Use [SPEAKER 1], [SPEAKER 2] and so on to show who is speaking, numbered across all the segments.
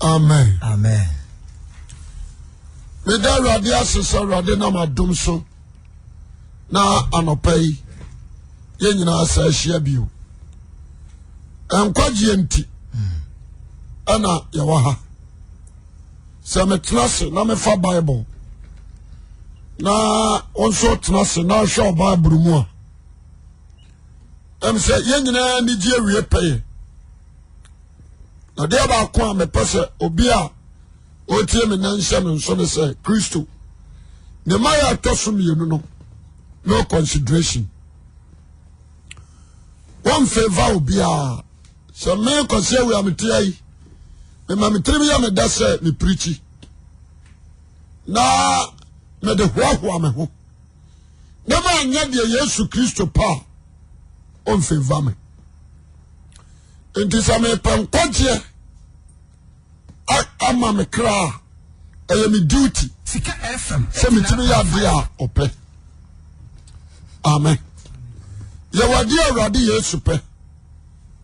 [SPEAKER 1] Amen.
[SPEAKER 2] Amen.
[SPEAKER 1] Me da radia sesa rade na madom so na anopai ye nyina asa ahia bio. Enkwaje enti ana ya waha. Se me class na me fa Bible. Na onso tenase na hwe Bible mu a. Em se ye nyina ni die wie peye. Na de ba ko a me pese obi a o tie me nan hye me nso ne se Kristo. Ne maya tosum yenu no consideration. One favor obi a so me kwase we am tiai. Me ma me trimi ya me da se me preachi. Na me de hoahoa me ho. Na ma anya de Yesu Kristo pa on favor me. Enti sa me pankwaje ama me kra eye me duty
[SPEAKER 3] Sika FM
[SPEAKER 1] se me timi ya dia ope. Amen. Ye wadi awrade Yesu pe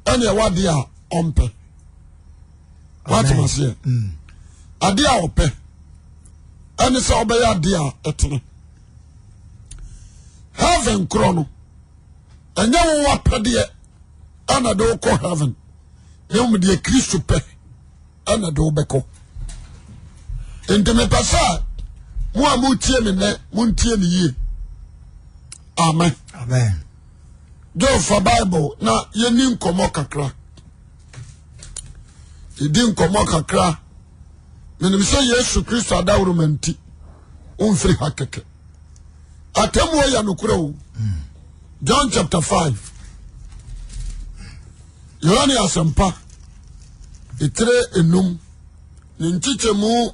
[SPEAKER 1] ene ye wadi a ompe. What must say? Ade a ope ene se obe ya ade a etene. Heaven krono enye wo apede ana do ko heaven. Ye mu de Kristo pe ana do beko. Enti me pasa mo amutie me ne muntie ne yie. Amen.
[SPEAKER 2] Amen.
[SPEAKER 1] Go for Bible na ye ni nkomo kakra. Idi nkomo kakra. Menim se Yesu Kristo adawro manti. Onfiri hakeke. Atemu ya nokura o. John chapter 5. Yohane asempa. Itre enum. Ninchiche mu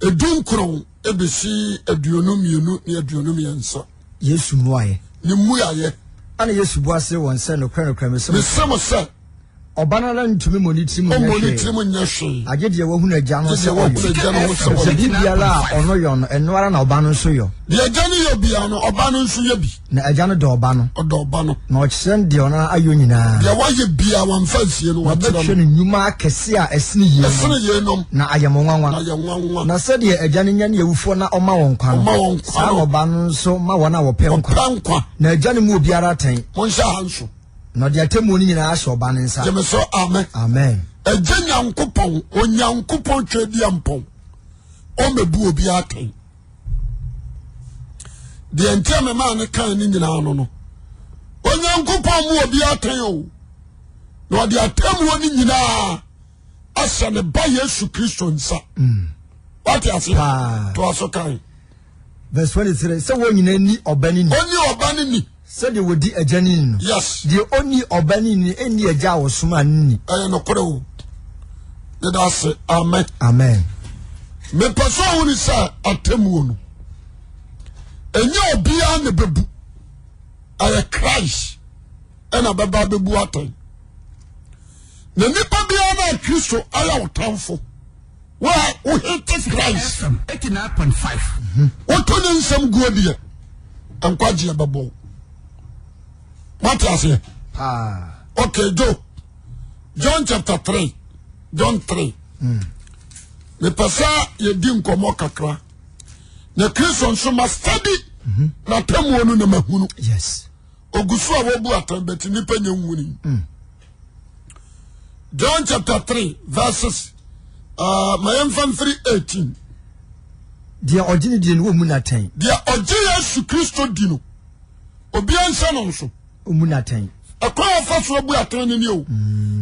[SPEAKER 1] edunkron ebesi aduonum yenu ne aduonum yensa.
[SPEAKER 2] Yesu muaye.
[SPEAKER 1] Ni muaye.
[SPEAKER 2] Ana Yesu boase won se no kran me se.
[SPEAKER 1] Me se
[SPEAKER 2] Obanala ntumi monitiri mu
[SPEAKER 1] nyehwe. Monitiri mu nyehwe.
[SPEAKER 2] Agede wo hunu agya no se wo.
[SPEAKER 1] Se
[SPEAKER 2] bibiala ono yo no eno ara na oba no so yo.
[SPEAKER 1] De agya no yo bia no oba no so ye bi.
[SPEAKER 2] Na agya no de oba no.
[SPEAKER 1] Odo oba no.
[SPEAKER 2] Na ochisen de ona ayo nyina.
[SPEAKER 1] De wa ye bia wan fansie no wa tira.
[SPEAKER 2] Hwe no nyuma akese a esene ye.
[SPEAKER 1] Esene ye no.
[SPEAKER 2] Na ayemwanwa.
[SPEAKER 1] Na ayemwanwa.
[SPEAKER 2] Na se de agya no nya ne ewufo na oma won kwa no.
[SPEAKER 1] Oma won kwa.
[SPEAKER 2] Sa oba no so ma wona wo pem kwa. Na agya no mu obiara tan.
[SPEAKER 1] Mon sha hanso.
[SPEAKER 2] No de atemu ni nyina ahye oba ne nsa.
[SPEAKER 1] Je so amen.
[SPEAKER 2] Amen.
[SPEAKER 1] Agya nyankopon, onyankopon twedi ampon. O mebu obi aten. De ente me ma ne kan ni nyina no no. Onyankopon mu obi aten o. No de atemu ni nyina asa ne ba Yesu Kristo nsa. What you say? To aso kan.
[SPEAKER 2] Verse 23 say wo nyina ni obani ni.
[SPEAKER 1] Oni obani ni.
[SPEAKER 2] Say the wodi agani ni no.
[SPEAKER 1] Yes.
[SPEAKER 2] The only obani ni eni agya wo soma ni.
[SPEAKER 1] No kore o. Let us say amen.
[SPEAKER 2] Amen.
[SPEAKER 1] Me paso woni sa atemu no. Enye obia ne bebu. Aye Christ. Ena baba bebu atan. Na nipa bia na Kristo aya otamfo. Wa o hate Christ.
[SPEAKER 3] 89.5.
[SPEAKER 1] What on some good here? Ankwaji ababo. What you say? Okay, John chapter 3. John 3. Me pasa ye di nkomo kakra. Na Kristo nso ma study na temu onu na mahunu.
[SPEAKER 2] Yes.
[SPEAKER 1] Ogusu a wobu atan beti nipa nyenwuni. John chapter 3 verses mayemfam 3:18.
[SPEAKER 2] Dia ogini di no mu na tan.
[SPEAKER 1] Dia ogi Yesu Kristo di no. Obi ansa no nso.
[SPEAKER 2] Mu na tan.
[SPEAKER 1] Akwa fa so bu atan ni o.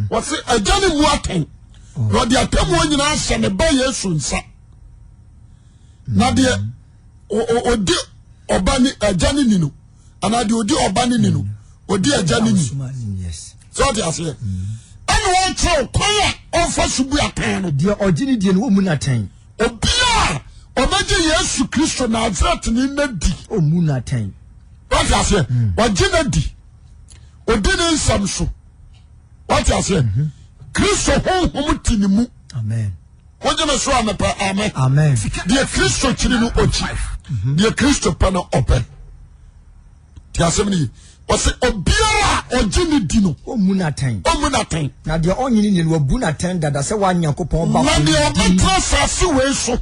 [SPEAKER 1] Wo se agani mu atan. No dia temu nyina ase ne ba Yesu nsa. Na de odi obani agani ni no. Ana de odi obani ni no. Odi agani ni.
[SPEAKER 2] Yes.
[SPEAKER 1] So dia say. Ana won tro kwaya on fa so bu atan no.
[SPEAKER 2] Dia ogini di no mu na tan.
[SPEAKER 1] Obia obaje Yesu Kristo na Nazareth ni nadi.
[SPEAKER 2] O mu na tan.
[SPEAKER 1] What you say? Wajina di. Odine nsam so. What you say? Kristo honhom tini mu.
[SPEAKER 2] Amen.
[SPEAKER 1] Wajina so amepa amen.
[SPEAKER 2] Amen.
[SPEAKER 1] Die Kristo chiri no ochi. Die Kristo pa no open. Ti asem ni. Wase obiara ojini dino
[SPEAKER 2] omunaten na de onyini ni wabunaten dada se wa Nyankopon ba
[SPEAKER 1] na de obetra sase we so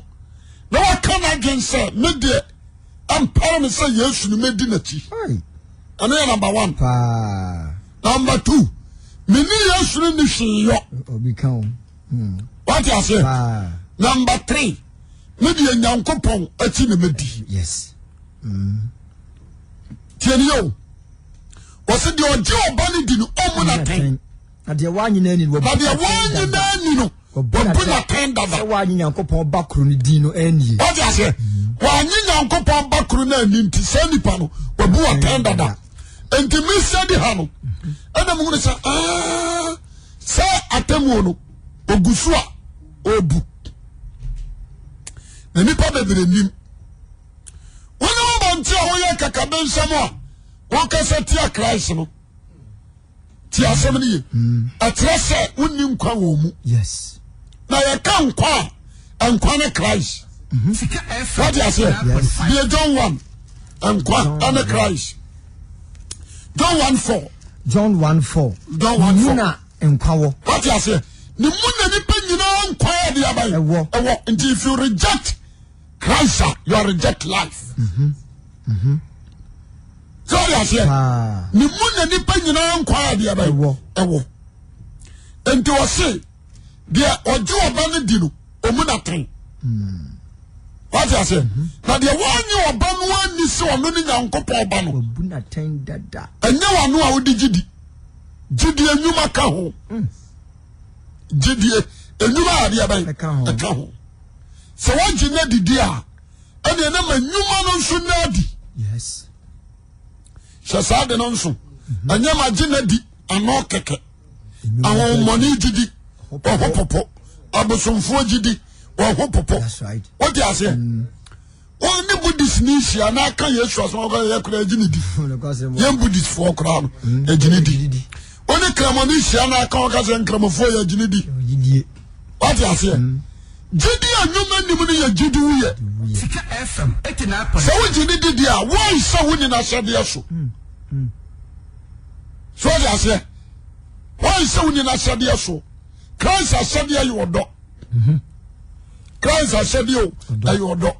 [SPEAKER 1] na wa kana again say me de empire me say Yesu ni medi na chi ana number 1
[SPEAKER 2] pa
[SPEAKER 1] number 2 me ni Yesu ni hweyo
[SPEAKER 2] obi kan
[SPEAKER 1] what you say number 3 me de Nyankopon achi na medi
[SPEAKER 2] yes
[SPEAKER 1] tieni yo wose de oje obani di no omunaten
[SPEAKER 2] na de wa nyina ni
[SPEAKER 1] no obunaten dada
[SPEAKER 2] se wa Nyankopon ba kro ni din no ani
[SPEAKER 1] what you say wa Nyankopon ba kro na ani nti se nipa no obu aten dada enti mi se di ha no ana mu ne se atemu no ogusu a obu na nipa bebere nim wona ba nti a wo ye kakabe nsam a wo kasa tia Christ no tia asem ne ye atrese wonni nkwa wo mu
[SPEAKER 2] yes
[SPEAKER 1] na ye ka nkwa ne Christ what you say be John 1 nkwa and Christ John 1:4
[SPEAKER 2] muna nkwa wo
[SPEAKER 1] what you say ni muna ni pe nyina nkwa de abai ewo nti if you reject Christ you reject life so you say ni muna ni pe nyina nkwa de abai ewo enti o say de oje oba ne di no omunaten what you say na de wanyi oba no ani se ono ni Nyankopon oba no
[SPEAKER 2] obunaten dada
[SPEAKER 1] enya wano a wodi gidi enyuma ka ho gidi enyuma ade abai ka ho so waji na didi a ene na manyuma no nso na di
[SPEAKER 2] yes
[SPEAKER 1] shasa de no nso anya ma gina di ano keke awon money gidi ohopopo abosomfo gidi ohopopo
[SPEAKER 2] that's right
[SPEAKER 1] what you say oni Buddhist ni hia na aka Yesu aso ko ya kura gini di ye Buddhist fo kura no gini di oni kramo ni hia na aka ka se kramo fo ya gini di what you say gidi anyuma nim ni ya gidi wuye
[SPEAKER 3] Sika FM 89.
[SPEAKER 1] so we gidi di a why so woni na hye so so what you say why so woni na hye so Christ asede ayi odo Christ asede o ayi odo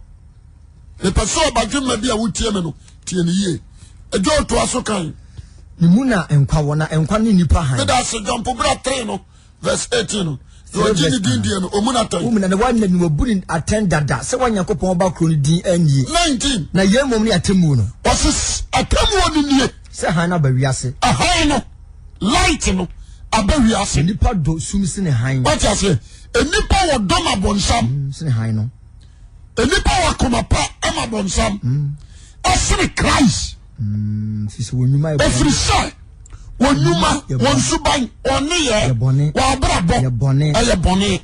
[SPEAKER 1] le paso badwuma bia wotie me no tie ne ye ejo to aso kan
[SPEAKER 2] ni muna nkwa wona nkwa ni nipa han
[SPEAKER 1] me da se jump bra 3 no verse 18 no so jini din die no omunatan
[SPEAKER 2] omuna na wan na wabuni attend dada se wa Nyankopon ba kro ni din ani
[SPEAKER 1] 19
[SPEAKER 2] na yemom ni atemu no
[SPEAKER 1] was atemu ni nie
[SPEAKER 2] se han na ba wiase
[SPEAKER 1] ahan no light no aba wiase
[SPEAKER 2] nipa do sum se ne han
[SPEAKER 1] what you say enipa wo dom abonsam
[SPEAKER 2] se ne han no
[SPEAKER 1] enipa wa komapa ama bonsam asiri Christ
[SPEAKER 2] sisi wonyuma e
[SPEAKER 1] every say wonyuma wonsuban one ye wa brabo ye bone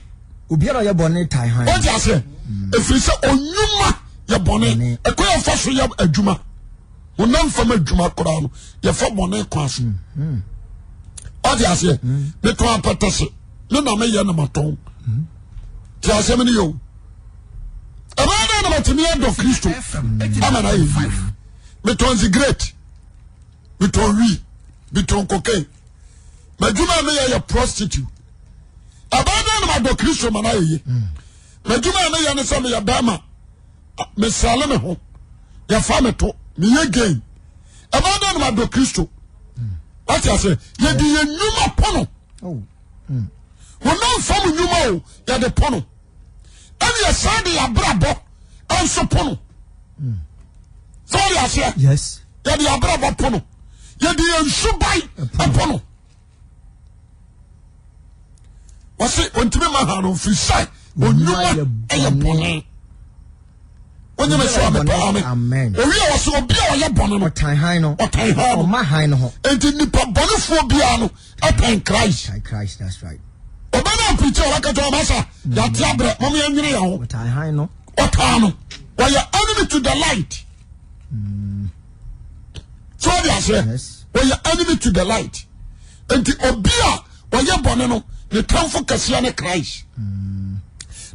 [SPEAKER 2] obiara ye bone tai han
[SPEAKER 1] what you say every say onyuma ye bone ekoya fa so ye adwuma wonam fam adwuma kora no ye fa bone kwaso what you say me to apatase me na me ye na maton ti asem ni yo abana na matimi do Kristo amana yi me to great me to me to cocaine majuma me ye prostitute abana na do Kristo mana yi majuma me ye ne se me ya dama me sale me ho ya fa me to me ye gain abana na do Kristo what you say ye di ye nyuma pono wonam fam nyuma o ya de pono and you said the abrabo and so pono. Sorry, I say
[SPEAKER 2] yes.
[SPEAKER 1] Ya the abrabo pono. Ya the ensubai pono. What's it? When to me my hand on free side. When you are a pony. When you say
[SPEAKER 2] amen.
[SPEAKER 1] Oh, we are so be all your bonnet.
[SPEAKER 2] Or tie high no.
[SPEAKER 1] Or tie high
[SPEAKER 2] or my high no.
[SPEAKER 1] And in the bonophobia up in Christ.
[SPEAKER 2] Christ, that's right.
[SPEAKER 1] Obana preacher waka to masa ya tiabre mom ya nwire ya ho
[SPEAKER 2] What I high no
[SPEAKER 1] otano why you enemy to the light so they say
[SPEAKER 2] yes
[SPEAKER 1] why you enemy to the light and the obia why you born no the comfort kasia na Christ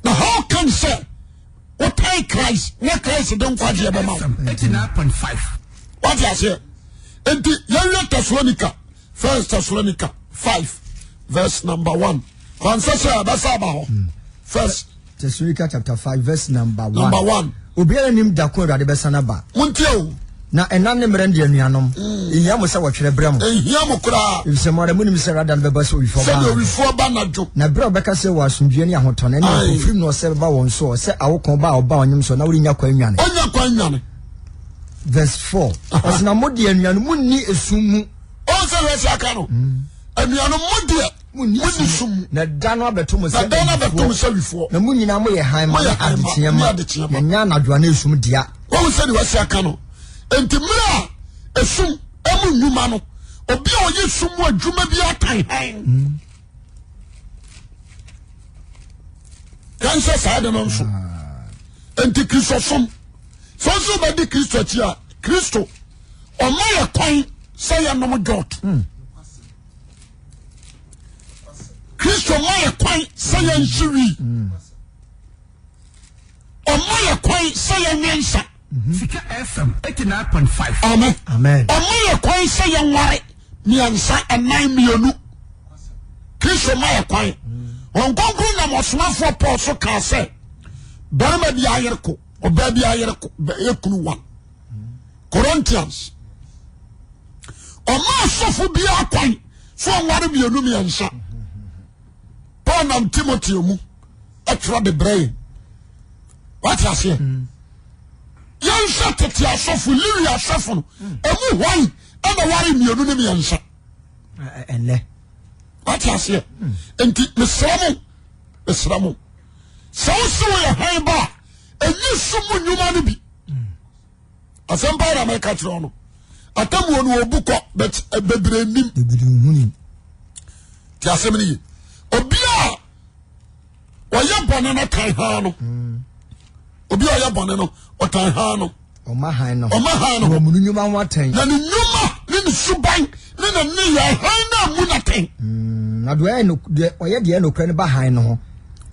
[SPEAKER 1] now how can say what I Christ na Christ don't kwaje be ma
[SPEAKER 3] 89.5
[SPEAKER 1] what you say and the Thessalonica First Thessalonica 5 verse number 1. Answer that's about First
[SPEAKER 2] Thessalonica chapter 5 verse number 1.
[SPEAKER 1] Number 1.
[SPEAKER 2] Obiara nim da ko Awurade bɛsa na ba.
[SPEAKER 1] Montio.
[SPEAKER 2] Na ɛna ne mmerɛ ndi anuanom. Ehia mo sɛ wɔtwerɛ brɛ mo.
[SPEAKER 1] Ehia mo kura.
[SPEAKER 2] Efisɛ mo ara mu nim sɛ Awurade no bɛba sɛ owifo ba.
[SPEAKER 1] Sɛ owifo ba na dwo.
[SPEAKER 2] Na brɛ ɔbɛka sɛ wɔ asomdwie ne ahotɔ na ofiri no sɛ bɛba wɔn so sɛ awokɔ ba ɔba onyim so na wori nya kwa nwane.
[SPEAKER 1] Onya kwa nwane.
[SPEAKER 2] Verse 4. Ɔsena mo de anuanom munni esum mu.
[SPEAKER 1] O sɛ wɛsi aka no. Anuanom mo de munni sum.
[SPEAKER 2] Na da no abeto mo sɛ.
[SPEAKER 1] Na da no abeto mo sɛ wifo.
[SPEAKER 2] Na munnyina mo yɛ han ma adeteɛ ma. Ya nya anadwa na esum dia.
[SPEAKER 1] Wɔn sɛ de wɛsi aka no. Enti mra esum emu nnwuma no. Obi a ɔyɛ sum mu adwuma bi atan han. Yan sɛ saa de no nso. Enti Kristo som. So ba di Kristo akyi a Kristo ɔma yɛ kwan sɛ yɛ nom dot. Kristo ma yɛ kwan sɛ yɛ nhyiwi. Ɔma yɛ kwan sɛ yɛ nyansa.
[SPEAKER 3] Sika FM 89.5.
[SPEAKER 1] Amen.
[SPEAKER 2] Amen.
[SPEAKER 1] Ɔma yɛ kwan sɛ yɛ nware mmiɛnsa ɛnan mmienu. Kristo ma yɛ kwan. Wɔn kɔnkɔn nam ɔsomafoɔ Paul so kaa sɛ barima bi ayere ko ɔbaa bi ayere ko ekunu one. Corinthians. Ɔma asɔfo bi akwan so nware mmienu mmiɛnsa. Paul nam Timothy mu ɛtwerɛ de brɛ. What you say? Yan sha tete asɔfo Lewi asɔfo no emu hwan ɛna ware mmienu ne mmiɛnsa.
[SPEAKER 2] Ɛnɛ.
[SPEAKER 1] What you say? Enti mesramo. Sɛ wo se wo yɛ han ba ɛnyi sum nnwuma no bi. Asɛm pa na mɛka kyerɛ no. Atamuo no obu kɔ but bebree nim. Ti asɛm ne yi. Obi a ɔyɛ bɔne no kan ha no. Obi a ɔyɛ bɔne no ɔtan ha no.
[SPEAKER 2] Ɔma han no.
[SPEAKER 1] Wɔ
[SPEAKER 2] mu nnwuma ho atɛn.
[SPEAKER 1] Na ne nnwuma ne ne suban ne ne yɛ han na mu na tɛn.
[SPEAKER 2] Na do ɔyɛ deɛ no kura ne ba han no ho.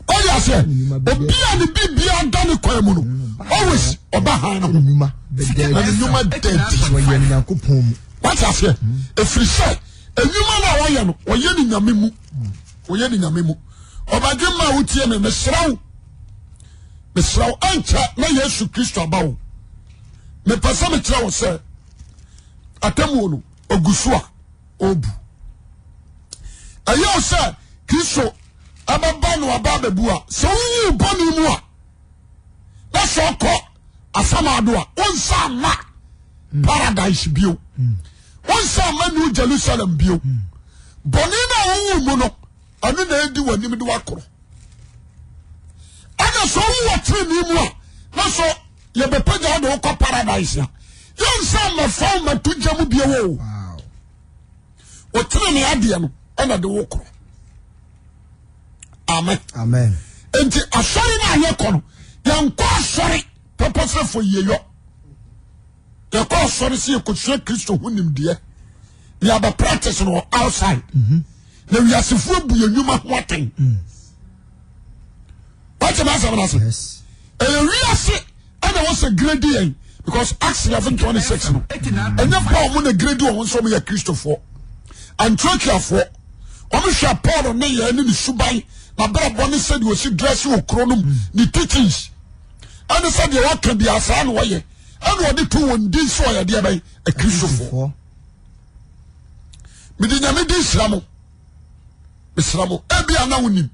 [SPEAKER 1] Ɔyɛ sɛ obi a ne bibia da ne kwan mu no always ɔba han no.
[SPEAKER 2] Nnwuma
[SPEAKER 1] dɛnti.
[SPEAKER 2] Wɔyɛ Nyankopɔn mu.
[SPEAKER 1] Wate aseɛ ɛfiri sɛ nnwuma no a wɔyɛ no wɔyɛ ne nyame mu. Wɔyɛ ne nyame mu. Ɔbadwe ma wotie me mesrɛ wo ankyɛ na Yesu Kristo aba wo. Mepɛ sɛ mekyerɛ wo sɛ atamuo no ogu so a ɔbu. Ɛyɛ wo sɛ Kristo ababa no aba ababu a sɛ wowu bɔne mu a na sɛ ɔkɔ asamado a wonsa ama paradise bio. Wonsa ama New Jerusalem bio. Bɔne no a wowu mu no ɛno na ɛdi w'anim de wakoro. Ɛna sɛ wowu wɔ tenenee mu a na sɛ yɛbɛpagya de wokɔ paradise a yɛnsa mmafa wo mato gya mu bio wo. Wɔtenenee adeɛ no ɛna de wokoro. Amen. Enti asɔre na ayɛ kɔ no yɛnkɔ asɔre purpose for yeyɔ. Yɛkɔ asɔre sɛ yɛkɔsua Kristo ho nimdeɛ. Yɛaba practice no outside. Na wiasefoɔ bu yɛ nnwuma ho atɛn. Wɔte ma asɛm no ase. Ɛyɛ wiase ɛna wɔsɛ grade yɛn because Acts 11:26 no ɛnyɛ Paul mu na grade wɔn nso mo yɛ Kristofoɔ. Antiochiafoɔ wɔn hwɛ Paul ne yɛn ne ne suban na brabɔ ne sɛ de wɔsi dress wɔ kuro no mu ne teachings ɛne sɛ deɛ wɔka bi asaa na wɔyɛ ɛna wɔde to wɔn din so ɔyɛ deɛ bɛyɛ Kristofoɔ. Mede nyame din hyira mo. Mesra mo ebi ana wonim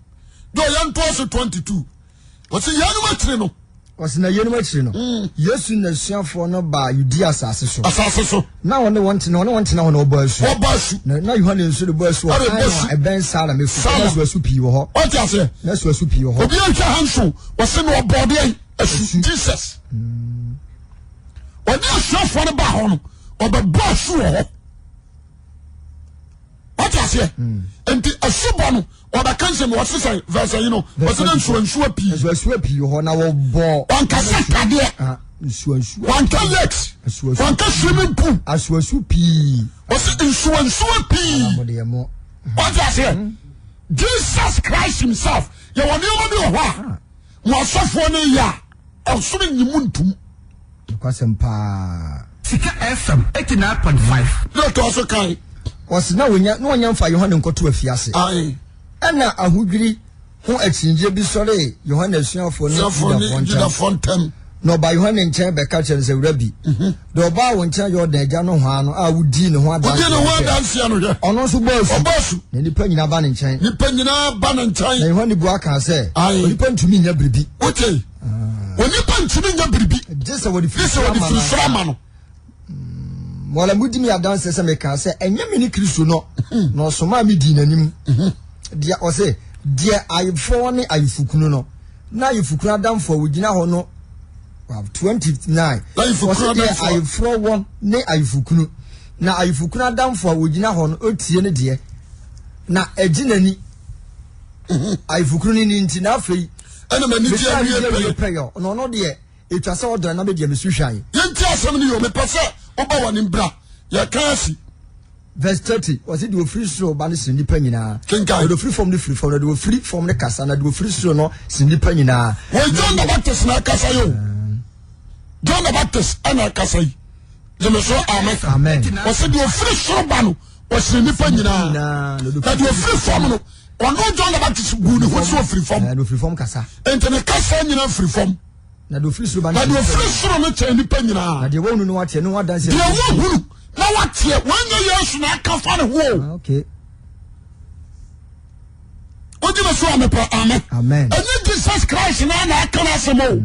[SPEAKER 1] do yɛnto so 22 wɔsi yɛnum akyire no
[SPEAKER 2] wɔsi na yɛnum akyire no Yesu na suafoɔ no ba Judea asase so na wɔne wɔn tena hɔ na ɔbɔ asu na Yohane nso de bɔ asu wɔ ɛbɛn Sala mefu na so asu pii wɔ hɔ
[SPEAKER 1] ɔte ase
[SPEAKER 2] na so asu pii wɔ hɔ
[SPEAKER 1] obi antwa hanso wɔsi na ɔbɔde asu Jesus wɔde asuafoɔ no ba hɔ no ɔbɛbɔ asu wɔ hɔ ɔte ase enti asubɔ no ɔbɛka nsɛm wɔse sɛ verse yi no wɔse na nsuansuwa pii
[SPEAKER 2] hɔ na wɔbɔ
[SPEAKER 1] wankasa tadeɛ wanka lex wanka swimming pool
[SPEAKER 2] asuasu pii
[SPEAKER 1] wɔse nsuansuwa pii wɔte aseɛ Jesus Christ himself yɛwɔ nneɛma bi wɔ hɔ a mo asɔfoɔ no yɛ a ɔsoro nyimu ntom
[SPEAKER 2] nokwasɛm paa
[SPEAKER 3] Sika FM 89.5
[SPEAKER 1] na ɔtɔ so kae
[SPEAKER 2] was na wonya mfa Yohane nkoto afiase ana ahudwiri ho achinje bi sore Yohane asuafo no
[SPEAKER 1] Juda fontem
[SPEAKER 2] no ba Yohane nchen be ka chere se wurabi do ba wo nchen Jordan agya no ho ano a wudi ne ho
[SPEAKER 1] adanse no hwe
[SPEAKER 2] ono so bosu ne nipa nyina ba ne nchen na Yohane bu aka se nipa ntumi nya biribi
[SPEAKER 1] okay onipa ntumi nya biribi
[SPEAKER 2] jese wo di fisra no wala mudi mi adanse se me ka se enye me ni Kristo no no so ma mi di nanim dia o se dia ayefo ne ayefukunu no na ayefukunu adamfo wogina ho no 29 ayefro won ne ayefukunu na ayefukunu adamfo wogina ho no otie ne de na aginani ayefukunu ni nti na afei
[SPEAKER 1] ena mani ti awie
[SPEAKER 2] prayer no de etwa se odon na be de mesuhwan
[SPEAKER 1] yenti asem ni yo me pese oba woni bra ya kasi
[SPEAKER 2] verse 30 was it the free slow ba ne sinipa nyina the free from the free from the kasa na the free slow no sinipa nyina
[SPEAKER 1] we John the Baptist na kasa yo John the Baptist ana kasa yi je so amen was it the free slow ba no was sinipa nyina na the free from no ono John the Baptist gu ne ho so free from
[SPEAKER 2] no free from kasa
[SPEAKER 1] ente ne kasa nyina free from
[SPEAKER 2] na the free slow ba
[SPEAKER 1] na the free slow no che nipa nyina
[SPEAKER 2] na de wonu no watie no wadanse
[SPEAKER 1] de wonu na watie wanya Yesu na aka fa ne ho
[SPEAKER 2] okay
[SPEAKER 1] oji me so amen and Jesus Christ na aka na asemo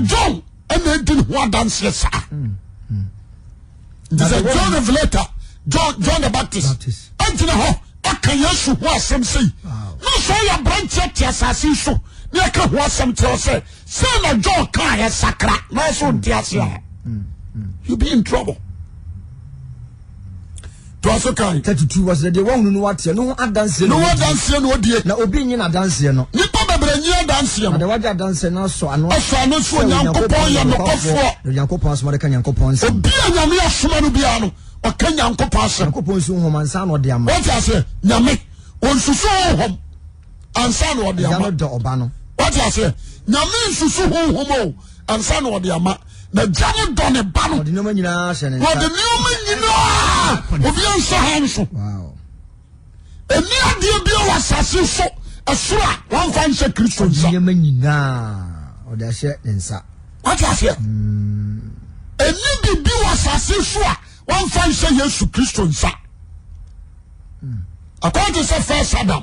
[SPEAKER 1] John and enti ho adanse sa this is John Revelator John the Baptist enti na ho aka Yesu ho asem sei na so ya branch tia asase so na aka ho asem tell say na John kan ya sakra na so ntia you be in trouble.
[SPEAKER 2] 32 was the one no what no dance
[SPEAKER 1] no die
[SPEAKER 2] na obi nyi na dance no
[SPEAKER 1] nipa bebre nyi dance no
[SPEAKER 2] na waja dance na so ano
[SPEAKER 1] so nyankopon ya no kofo
[SPEAKER 2] nyankopon so ka nyankopon so
[SPEAKER 1] obi anyame asoma no bia no o ka nyankopon so
[SPEAKER 2] nyankopon so ho mansa no de ama
[SPEAKER 1] what you say nyame on susu ho ansa no de ama
[SPEAKER 2] ya no do oba no
[SPEAKER 1] what you say nyame susu ho ansa no de ama na jani do ne ba no
[SPEAKER 2] de no nyina hye ne
[SPEAKER 1] de no nyina obi ansa hanso
[SPEAKER 2] wow
[SPEAKER 1] eni ade bia wasase so asura wan fa nse Kristo nsa
[SPEAKER 2] nyama nyina o da hye ne nsa
[SPEAKER 1] what you say eni bibi wasase so a wan fa nse Yesu Kristo nsa according to first Adam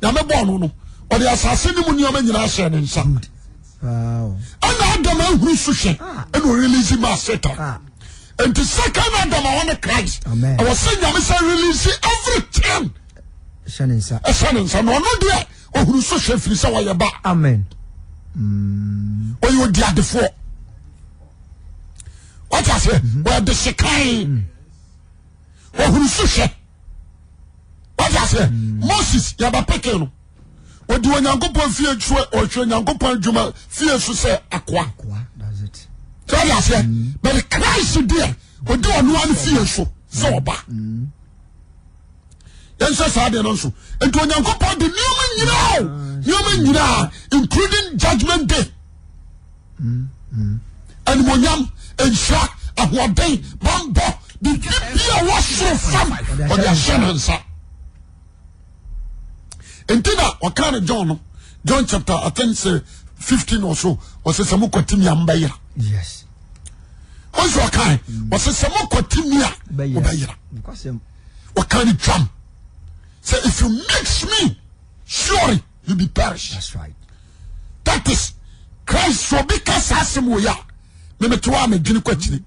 [SPEAKER 1] na me born no o de asase ni mu nyama nyina hye ne nsa
[SPEAKER 2] wow
[SPEAKER 1] ana Adam ahuru so hye and o release ma Satan and the second Adam on Christ
[SPEAKER 2] amen
[SPEAKER 1] I was saying nyame say release everything
[SPEAKER 2] shanensa
[SPEAKER 1] no dia ohuru so hye firi se wa ye ba
[SPEAKER 2] amen
[SPEAKER 1] o you dia defo what I say where the shekai ohuru so hye what I say Moses ya ba peke no o di onyankopon fie tue o tue onyankopon djuma fie so se akwa
[SPEAKER 2] that's it
[SPEAKER 1] so I say but Christ there o di onu an fie so oba yenso sa de no so enti onyankopon de nyoma nyina including judgment day and monyam ensha ahoden bambo the bia wasro fam o de ashenansa entina wakane John chapter I think say 15 or so was say samo kwatimi ambaya
[SPEAKER 2] yes
[SPEAKER 1] also wakane was say samo kwatimi ambaya wakane drum say if you mix me surely you be perish
[SPEAKER 2] that's right
[SPEAKER 1] that is Christ so because asemo ya me metwa me dwene kwatiri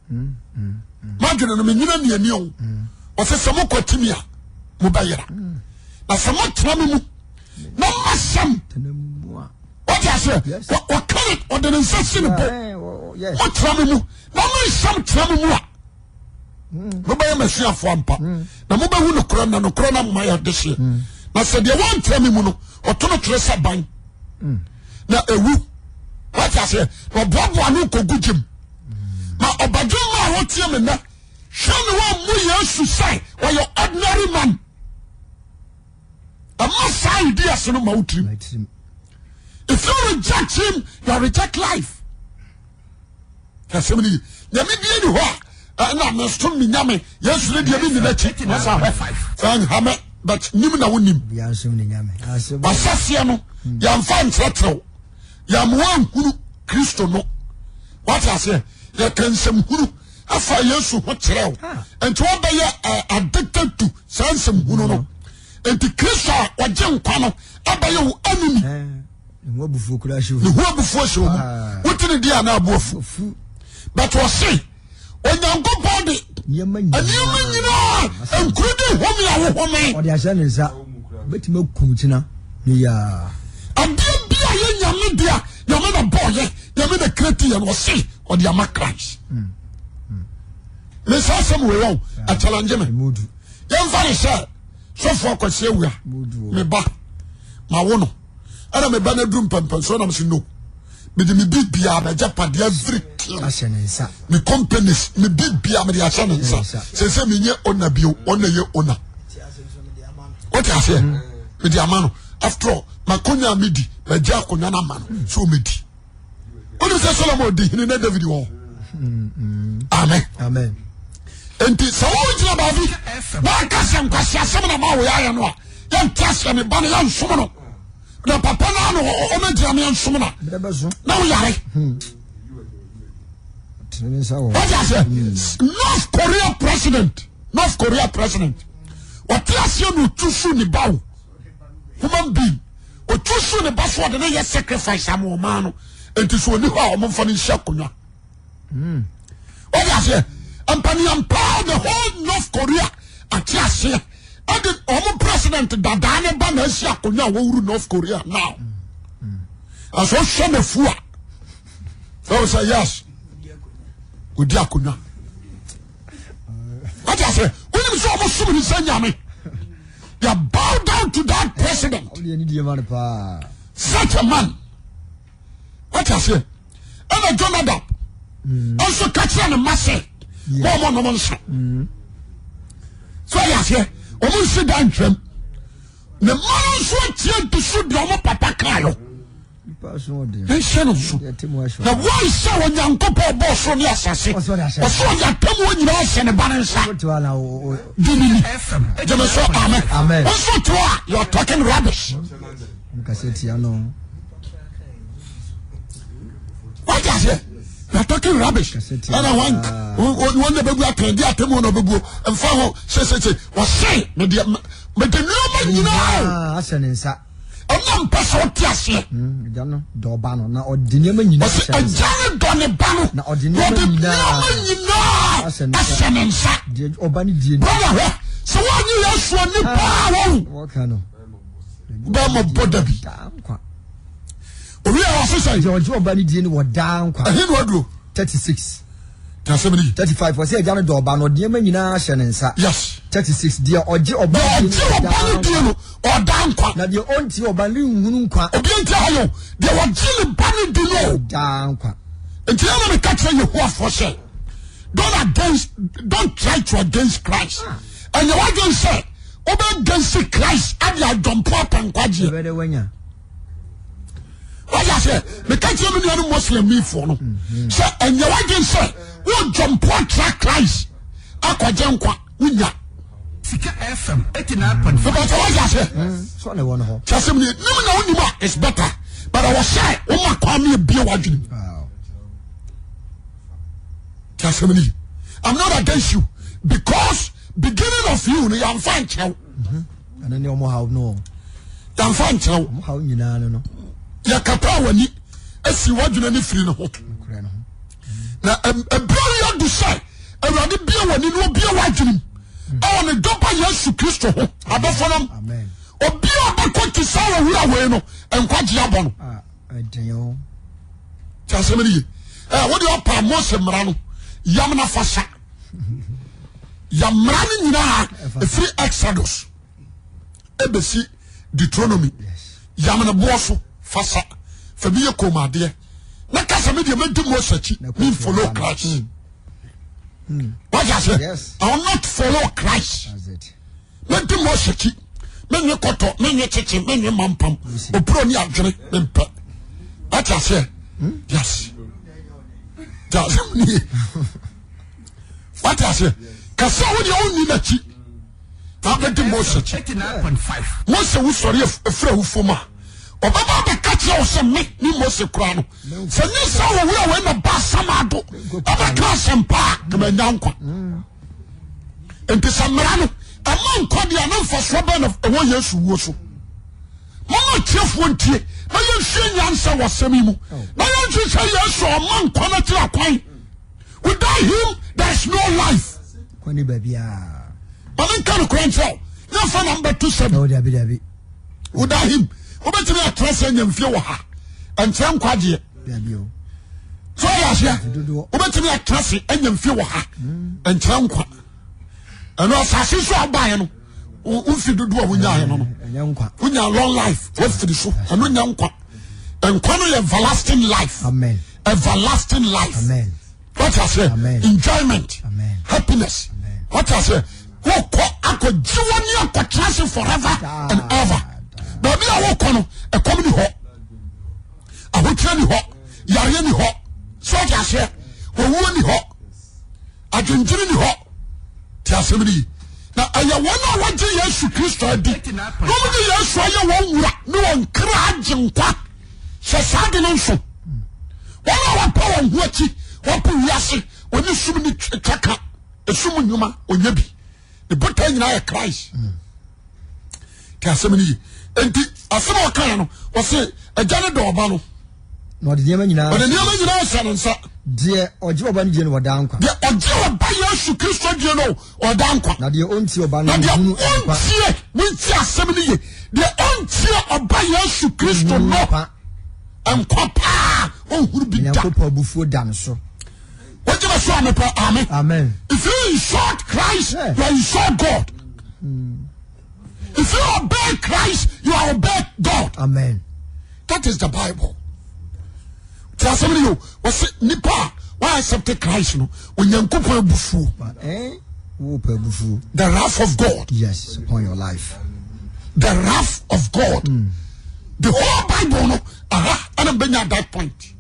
[SPEAKER 1] madwene no me nyina niani o was say samo kwatimi ambaya na samo trame mu no masam what you say what can it or the necessity what trame mu no masam trame mu a no ba yamashia fo ampa na mo ba hu no kro na mo ya de hye na se de wan trame mu no otono twere saban na ewu what you say no bobo anu kogugim na obadwo ma ho tie me na hwe me wa mu Yesu sai or your ordinary man ideas no mautrim. If you reject him, you reject life. That's somebody. There may be any na me so me nyame yesu ne dia bi ni na chi na sa ha me but nim na wonim
[SPEAKER 2] ya so me nyame
[SPEAKER 1] asase no ya mfa ntretrɛw ya mo ankuru Kristo no what I say ya kan sem huru afa yesu ho kyerɛw enti wo ba ye addicted to sansem huru no enti Kristo oje nkwa no abaye wo enemy
[SPEAKER 2] wo bufu kura hwe
[SPEAKER 1] wo bufu hwe wo tini dia na abufu but wo say onyango body
[SPEAKER 2] nyama
[SPEAKER 1] nyina including home ya wo home
[SPEAKER 2] o de ahye ne nsa beti makum tina ya
[SPEAKER 1] abia bia ye nyame dia nyame na boye nyame na kreti ya no say o de ama Christ me say some we won a challenge me
[SPEAKER 2] mudu
[SPEAKER 1] yem fa say so for kwase awua me ba ma wo no ana me ba na drum pampan so na me say no me de me bibia ba japade every
[SPEAKER 2] ahye ne nsa
[SPEAKER 1] me companies me bibia me de ahye ne nsa se me nye ona bio ona ye ona what I say me de amano after all makonya medi ba ja konya na mano so medi onu se Solomon di ni na David wo amen
[SPEAKER 2] amen
[SPEAKER 1] enti sawo jina ba bi ba ka sem kwasi asem na ma wo ya no a ya ntiase me ba no ya nsom no na papa na no o me jira me nsom na na wo yare what I say North Korea president what last year no tusu ni bawo human being o tusu ni ba so de na ye sacrifice am o ma no enti so ni ho o mo fa ni hia konwa what I say ampani empower the whole North Korea atiase and the president dadane ba na hia konwa wo wuru North Korea now as so show me fua so say yes odi akonwa what I say we so mo sum ni sanyame you bow down to that president such a man what I say and Jonadab also catch an masse no more so I say omo sit down twem the man so tie to so de omo papa kayo the one say when Yankopo boss on your assassin so ya temu nyina se ne banensa dini amen also to you are talking rubbish what I say you are talking rubbish and I want the baby attend dia temu no babu emfa ho se was say me de no nyina
[SPEAKER 2] asenensa
[SPEAKER 1] I'm person tiase
[SPEAKER 2] no do ba no na odinema nyina
[SPEAKER 1] ajare do ne ba no
[SPEAKER 2] na odinema
[SPEAKER 1] nyina asenensa
[SPEAKER 2] de obani die
[SPEAKER 1] brother so what you yesu ni pa
[SPEAKER 2] wo ka no
[SPEAKER 1] ba mo boda bi
[SPEAKER 2] nkwa
[SPEAKER 1] owi a ofisa
[SPEAKER 2] je obani die ni wo da nkwa
[SPEAKER 1] ahin wadro
[SPEAKER 2] 36
[SPEAKER 1] 35
[SPEAKER 2] for say ajare do ba no odinema nyina asenensa
[SPEAKER 1] yes
[SPEAKER 2] 36 dia oje obani
[SPEAKER 1] die no odankwa
[SPEAKER 2] na de onti obani nhunu nkwa
[SPEAKER 1] obi nti ayo de wajili bani di no
[SPEAKER 2] dankwa
[SPEAKER 1] nti na me catch you who for say don't try to against Christ and you want say obe against Christ and you don't pop and kwaje
[SPEAKER 2] be de wanya
[SPEAKER 1] what I say me catch you no Muslim me for no say and you want say who jump track Christ akwaje nkwa unya
[SPEAKER 3] Sika FM 89.5.
[SPEAKER 2] So na one ho.
[SPEAKER 1] Just me no it's better. But I was say, "Oh my God, me be watching." Just me. I'm not against you because beginning of you, I'm fine chow.
[SPEAKER 2] And then you how no.
[SPEAKER 1] I'm fine chow.
[SPEAKER 2] How nyina no.
[SPEAKER 1] Ya kapa wani esi wadwuna ni free no ho. Na a brother do say, "Awurade bia wani no bia wadwuna." Oh, the Dopa Yesu Christo, Abafonam,
[SPEAKER 2] amen.
[SPEAKER 1] Obi Abako to Sawa Wino, and Quajiabon.
[SPEAKER 2] I tell
[SPEAKER 1] Tasamini, what do you pa Mosem Rano? Yamana Fasa Yamrani na the free Exodus ABC Deuteronomy Yamana Bosso Fasa Fabia Koma, dear. Nakasamedia made the Mosachi, mean follow Christ. What I say?
[SPEAKER 2] Yes.
[SPEAKER 1] I will not follow Christ.
[SPEAKER 2] That's it.
[SPEAKER 1] Let them worship you. Men you koto, men you chichi, men you mampam. Opro ni adjure, men pe. What I say? Yes. What What I say? Kasa wodi onni na chi. Na bedi Moses chi.
[SPEAKER 3] 89.5.
[SPEAKER 1] Moses wo sori efra wo foma. Obaba be ka che o se me ni Moses kura no. Se ni sa wo wura we na ba samado. Aba ka sempa ka ba nyankwa. Enti samra no, ama nkodi anamfa so ba na wo Yesu wo so. Mama chefo ntie. Na yo hwe nyansa wo sami mu. Na yo hwe say Yesu o man kwana tira kwan. Without him, there's no life.
[SPEAKER 2] Kwani babia.
[SPEAKER 1] But can control. No for number 27.
[SPEAKER 2] No, Dabi.
[SPEAKER 1] Without him, obeti me atrese anyam fie wo ha. Entem kwaje.
[SPEAKER 2] Babio.
[SPEAKER 1] So ya obeti me atrese anyam fie wo ha. Entem kwa. Eno asase so abaye no. Unfi dodo a wonya no no.
[SPEAKER 2] Enyankwa.
[SPEAKER 1] Wonya long life. What's the so? Eno nyankwa. Enkwa no everlasting life.
[SPEAKER 2] Amen.
[SPEAKER 1] Everlasting life.
[SPEAKER 2] Amen.
[SPEAKER 1] What I say?
[SPEAKER 2] Amen.
[SPEAKER 1] Enjoyment.
[SPEAKER 2] Amen.
[SPEAKER 1] Happiness.
[SPEAKER 2] Amen.
[SPEAKER 1] What I say? Ako jiwani ako chance forever and ever. Baby awo kono e come ni ho. Ahotia ni ho. Yare ni ho. So I say, owo ni ho. Adwenjiri ni ho. Ti asemi na aya wona waje Yesu Kristo adi. No mu Yesu aye won wura ne won kra aginkwa. Se sade no nso. Wona wa pa won huachi. Wapu wiase oni sum ni twaka esum nyuma onyabi the bota nyina ya Christ ka asemni enti asema okan no o se agane do oba no
[SPEAKER 2] no de nyama nyina
[SPEAKER 1] sanensa
[SPEAKER 2] de oje oba ni je no wadankwa
[SPEAKER 1] de oje oba Yesu Kristo je no odankwa
[SPEAKER 2] na de onti oba no
[SPEAKER 1] hunu ontie winti asemni ye de ontie oba Yesu Kristo no enkwa pa onhuru bi da
[SPEAKER 2] nyankopɔ bufuo dan so.
[SPEAKER 1] What you say, amen.
[SPEAKER 2] Amen.
[SPEAKER 1] If you insult Christ, you are insult God. If you obey Christ, you are obey God.
[SPEAKER 2] Amen.
[SPEAKER 1] That is the Bible. Tell somebody you was it nipa why accept Christ no when you go bufu. The wrath of God.
[SPEAKER 2] Yes, upon your life.
[SPEAKER 1] The wrath of God. The whole Bible no and I'm at that point.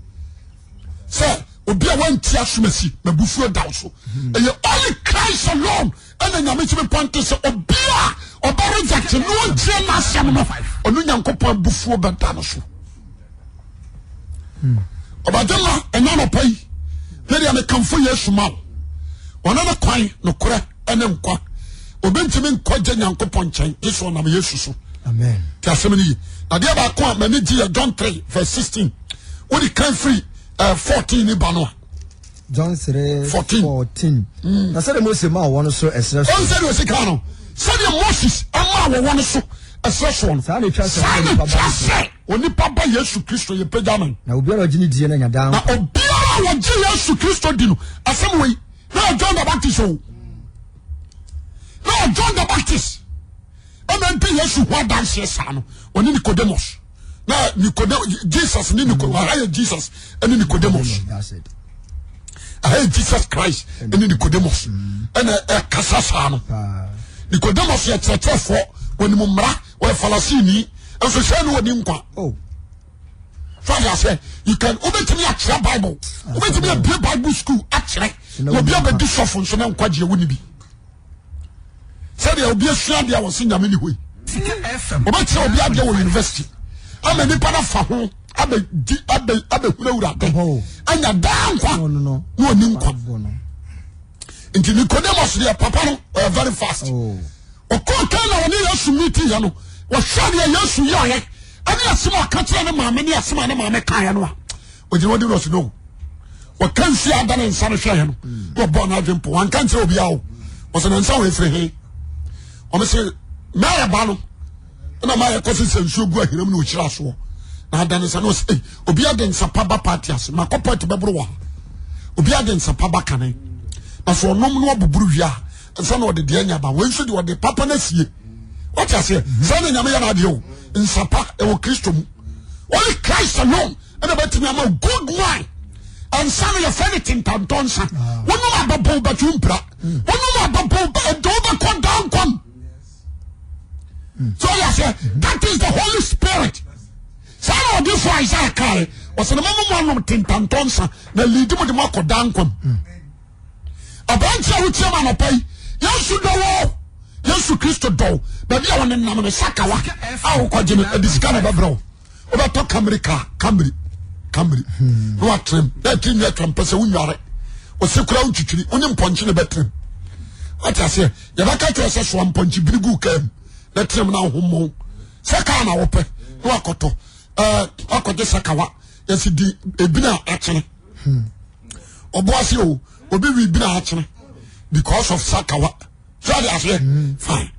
[SPEAKER 1] Sir, obi a wanti asomasi na bufuo daw so e only Christ alone and na me chime point say obi a oba reject no ntie na asem no onu nyankopon bufuo beda no so oba dema ena no pai na dia me kamfo Yesu ma ona na kwan no kora ene nkwa obi ntime nkwaje nyankopon chen Yesu na me Yesu so.
[SPEAKER 2] Amen.
[SPEAKER 1] Ti asem ni na dia ba ko a mani gi John 3 verse 16 when he can free 14 ni banoa
[SPEAKER 2] John 3:14. Na said Moses ma won so esre so.
[SPEAKER 1] On said we sika no. Said Moses ama wo won so esre so no.
[SPEAKER 2] Sa na twa se
[SPEAKER 1] oni papa Yesu Kristo ye pejaman.
[SPEAKER 2] Na obiara ogini die na nyadan.
[SPEAKER 1] Na obiara wo gi Yesu Kristo di no. Asem we na John the Baptist o. Na John the Baptist. Amen pe Yesu ho dance sa no. Oni Nicodemus. Na Nicodemus Jesus ni Nicodemus. Jesus and Nicodemus.
[SPEAKER 2] That's it.
[SPEAKER 1] I hate Jesus Christ and Nicodemus and a Casasano. Nicodemus yet for when Mumra or Falasini and so say no Nimqua. Oh, Father said, you can open to me at your Bible, open to me a Bible school, actually. You'll be able to do so from some quadria wouldn't be. Said there will be a shady I was in a mini way. But so be at your university. I'm a Nipana Faho. Abe hura de anya dan kwa no onim kwa nti Nicodemus de papa no very fast o ko kan na oni Yesu meeting ya no wo hwade Yesu ya ye ani asema ka kire ne maame ne asema ne maame kan ya no a o je wodi no so no wo kan si adana nsa no hwe ya no wo bo na adwempo wan kan kire obi a wo so na nsa wo efre he o me se mara ba no na ma ye kosi sensu gu ahiram no kira so na dan sa no say obi aden sapa ba party as ma kopot bebro wa obi aden sapa ba kanen na so nom no obuburu hia nsa no de de anya ba wenso de de papa na sie what you say say na nyame ya na de o nsapa e wo Kristo mu only Christ alone and about me am good wine and some of your friend tintantonsa one no ababo ba tumpra one no ababo ba do ba come down come so you say that is the Holy Spirit. Sao di for Isaiah kai was the mama no tintantonsa na lead mo de makodankom abanti a wutie ma no pai Yesu do Yesu Kristo do ba bia won nam no sakawa a wo kwaje no adisika na babro obato Camry no atrem that thing ya trampese wunware osekura untwitwiri onye mponche ne betrem ata se ya baka to se so mponche birigu kam na trem na homo saka na wope no akoto akoje sakawa yasidi ebina achene oboase o obi wi bina achene because of sakawa so that fine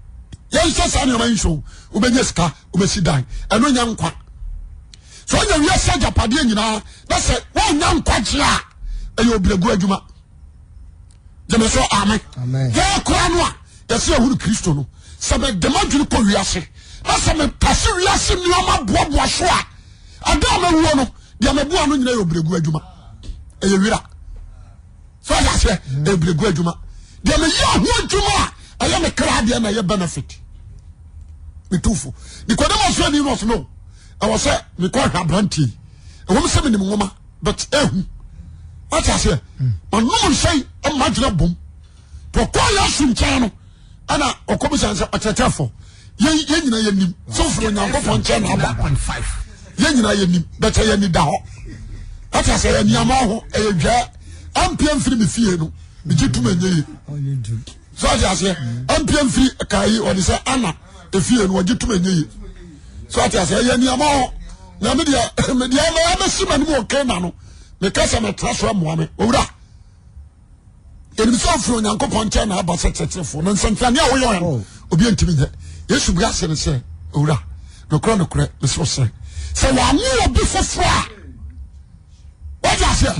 [SPEAKER 1] yes say na man show obenya sika obesi dan eno nya nkwa so nya wi asa japade nyina na se wa nya nkwa gya ayo obregu adwuma jeme so amen ya kura no a yesi ehuru Kristo no se be demadwiri ko wi ase na se me pase wi ase nioma boaboa so a adam awuo no dia me boa no nyina ayo obregu adwuma ayo wira so ya se obregu adwuma dia me ya ho adwuma ayo me kra dia na ye benefit mitufu Nicodemus so ni no I was say me call her branty e wo me se me nim ngoma but what I say on no say o madra bom to call ya suncha no ana okobusa say atetefo ye nyina ye nim so fro nyankofo nche na aba
[SPEAKER 3] 5
[SPEAKER 1] ye nyina ye nim but ye ni da ho what I say ni ama ho e dwa ampia mfiri me fie no me gituma nyeye so I say ampia mfiri kai o de say ana e fie no gituma nyeye so I say ye ni ama ho na me dia ma sima ni mo okay na no me kasa me traso amoame owura eni so fro nyankopon nche na aba setetefo no nsantane a wo yo obi antimi nye Yesu bia se ne se owura no kro me so se wa mu obi fofo a what you say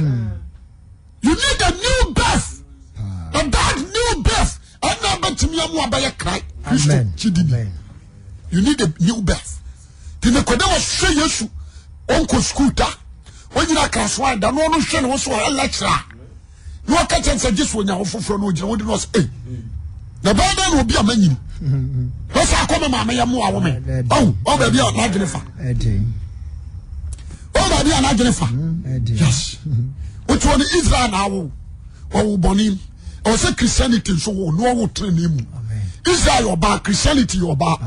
[SPEAKER 1] you need a new birth and that new birth and na betimi amu abaye cry Christian chidini you need a new birth the Nicodemus say Yesu onko school ta wonyina klaswa da no no hwe ne wo so lecturer no ka chense Jesu onya ofoforo no ogina wodi no say na ba da no obi amanyi no sa akoma ma ya mo awo me oh ba bia na agene fa oh ba bia na agene fa yes which one Israel na wo boni o say Christianity so wo no wo train mu Israel oba Christianity oba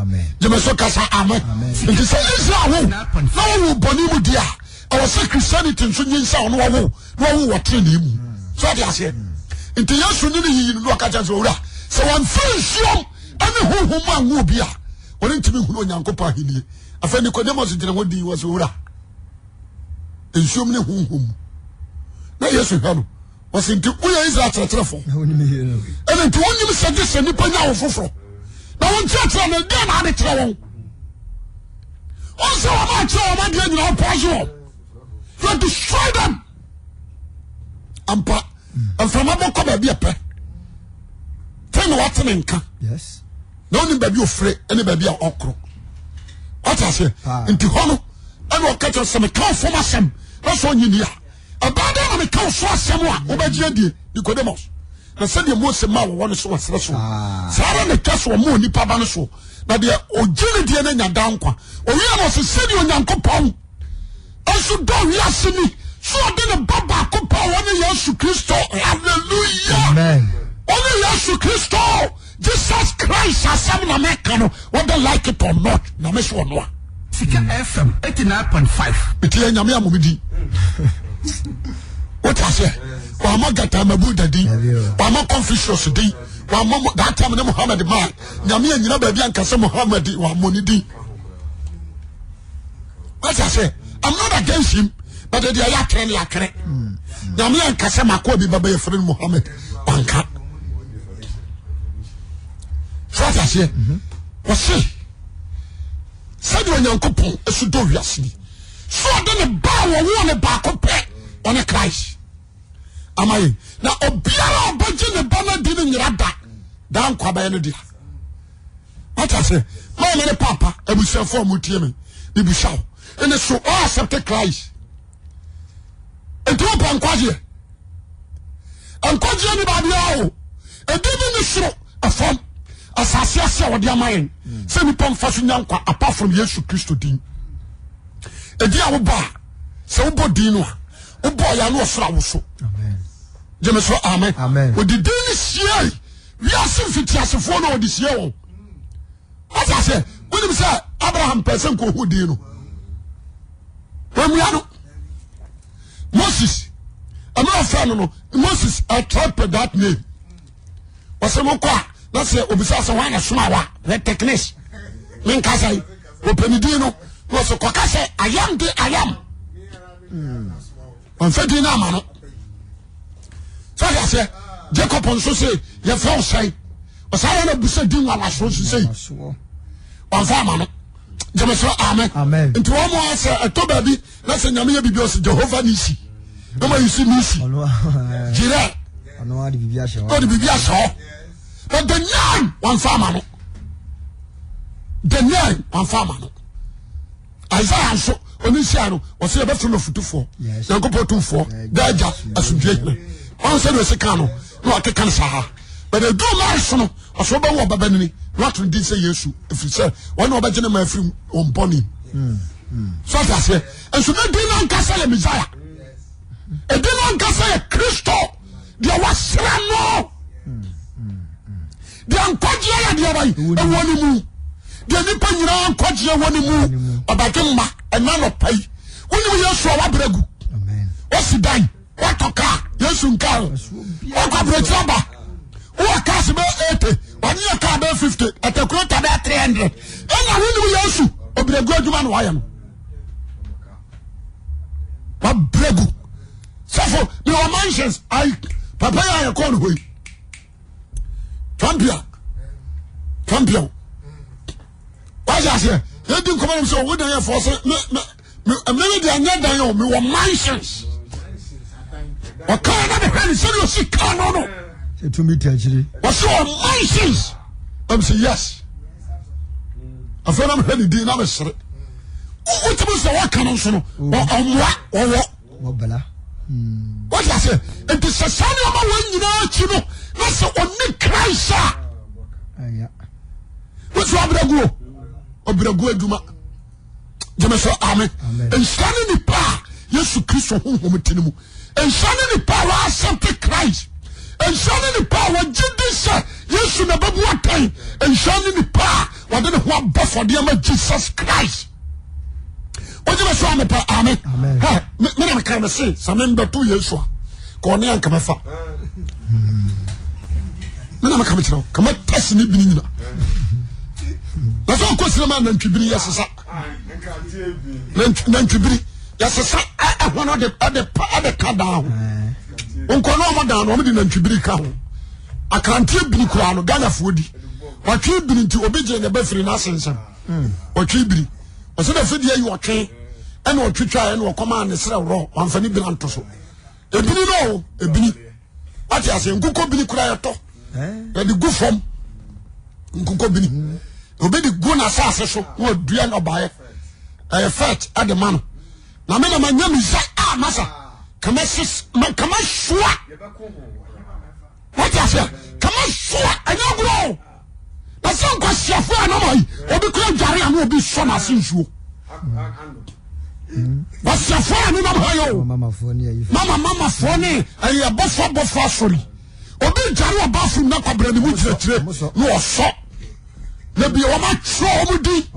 [SPEAKER 1] jemeso kasa amen it say Israel no wo boni mu dia o say Christianity so nyinsa ono wo wo train mu so dia say nti Yesu ni yi no ka chanse owura so one friendship ani honhom anwo obi a woni ntimi hunu onyankopɔ ahenie afa Nicodemus dire wodi wo so owura ensuom ne honhom na Yesu hwa no wasi nti uya Israel tretrefo ene nti wonim sege se nipa nya wo foforo na won tretre na dia na ade tre won on se wa ma tre wa ma dia nyina opozo you destroy them ampa amfama boko ba bia pe ten what me nka
[SPEAKER 2] yes
[SPEAKER 1] na onim ba bia ofre ene ba bia okro what I say nti hono ene o kacho se me kan fo ma sem na so nyinia abada na me kan so asem a obagie die Nicodemus na se de Mose ma wo no so wasere so sara ne kaso mo nipa ba no so na de ogine die na nya dankwa o wi no se se de onyankopon asu do wi asemi so de ne baba kopa woni Yesu Kristo hallelujah
[SPEAKER 2] amen
[SPEAKER 1] only Yesu Kristo Jesus Christ asem na me kan whether like it or not na me so no
[SPEAKER 3] Sika FM 89.5
[SPEAKER 1] eti nyame amomidi what I say wa magata mabu dadi wa ma Confucius di wa ma that time ne Muhammad man nyame anyina ba bia nkase Muhammad wa monidi what I say I'm not against him but they are yakre nyame nkase makọ bi baba ye friend Muhammad banka so what I say what say said onyankopon esu do wiase so de ne ba wo ne ba ko pe on Christ amaye na obiara obaje ne ba na di ne nyirada dan kwa ba ye no dia what I say my many papa ebusia for mu tie me ebusia ene so all accept Christ eto pa nkwaje ni ba bia o edini ni soro afom asase ase wo dia mayen se ni pom faso nyankwa apart from Yesu Kristo din edi a wo ba se wo bo din no wo bo ya no osra wo so amen jemeso amen o di din sie we are fitiasefo na odi sie won asa se wonim say Abraham person ko hudi no wamua no Moses amara friend no Moses attract that name wasemo kwa na se obisa se wana soma wa the techniques men ka say openidi no was ko ka say I am on fait dina ma no so ya se Jacob on so say ye fa say o say na busa din wa so say on fa ma no jeme so amen nti wo mo say eto ba bi na se nyame ye bibio se Jehovah Nisi no ma yisi Nisi jire
[SPEAKER 2] ono adi bibia she
[SPEAKER 1] o di bibia so but the nine one farmer no the nine one farmer no Isaiah so onisia no o se be funo futufo yankopɔ tumfo daja asudwe on se no se kanu no akeka sa ha but the do life no o so be wo babanini what did say Yesu if you say one obagene ma afrim on boni so that say and so be no nkasa le Messiah e be no nkasa ye Kristo dia wasra no dia nkwaje ya dia bai e woni mu dia nipa nyina nkwaje woni mu obagema ena no pai woni Yesu wa bragu amen o sidan watoka Yesu nkao o kwabrechaba o akase be 80 wani ya ka be 50 atakuro ta be 300 ena woni Yesu obragu aduma no waya no wa bragu safo me o mansions I papa ya ko no hoyi champion why say you didn't come and say we don't force me dey anya dan yo me mansions o kan na be hwani say you see kan no
[SPEAKER 2] say to me tachiri
[SPEAKER 1] what's your mansions I'm say yes I feel I'm hwani din na be sere o tibu say what kan so no o
[SPEAKER 2] bala
[SPEAKER 1] what I say it is a son of one nyina chi no na say oni Christ
[SPEAKER 2] aya
[SPEAKER 1] what's obragu aduma jeme so amen enshane ni pa Yesu Kristo honhom tinimu enshane ni pa wa accept Christ enshane ni pa wa jidisa Yesu na babu atan enshane ni pa wa de ho abofo de ma Jesus Christ o jeme so amen pa amen ha me na kan say samembe to Yesu ko ne anka mefa me na kan metiro kama test ni binina na so ko sinema na ntwibiri yesesa na ntwibiri yesesa hono de ka da ho onko no mo da no mo de na ntwibiri ka ho akrante biri kura no Ghana fodi watwe biri nti obeje ne bafiri na asensam watwe biri o se da fedi ayi watwe ene otwitwa ene okoma ne sere ro amfani bi nanto so ebiri no ebiri ati ase nkuko biri kura yeto e di gufom nkuko biri obedi go na sase so wo dua no bae fet ade man na me na manya mi za masa kama shua what you say kama shua anya gro na so kwa siafo anamai obi ko dware anu obi so na sinsuo wasiafo anu na bayo mama foni ayi bofo sorry obi dware obafu na kwabra ni mu tiretire no oso na bi o ma tro omudi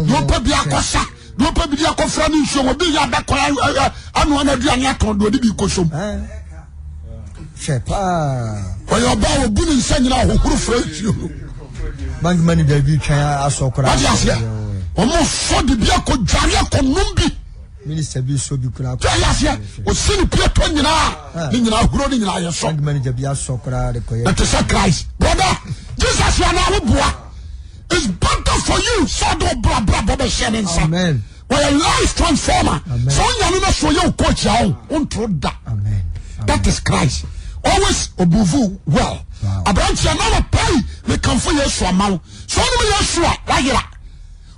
[SPEAKER 1] no pa bi akosa no pa bi akofra ni nso obi ya da kwa anu na aduane aton do di bi kosom
[SPEAKER 2] shepa
[SPEAKER 1] oyo ba obu ni nsanyina hohuru fra tio
[SPEAKER 2] bank money da bi twa asokora
[SPEAKER 1] o mo so de bi akodware akonumbi
[SPEAKER 2] minister bi so bi kura
[SPEAKER 1] ya o sini pieto nyina ni nyina huro ni nyina yeso
[SPEAKER 2] bank money da bi asokora de koye
[SPEAKER 1] that is Christ brother Jesus ya na wo boa. It's better for you. So do bra bobe sharing.
[SPEAKER 2] Amen.
[SPEAKER 1] Well, a life transformer.
[SPEAKER 2] Amen.
[SPEAKER 1] So you know so you coach your own that.
[SPEAKER 2] Amen.
[SPEAKER 1] That is Christ. Always obuvu well. About you never pay. We come for Yeshua man. So you Yeshua like that.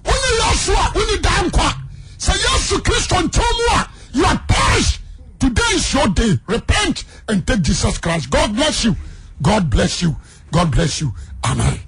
[SPEAKER 1] When you Yeshua, when you damn qua. Say Yesu Christ on Tomua. You are perished. Today is your day. Repent and take Jesus Christ. God bless you. God bless you. God bless you. Amen. Amen.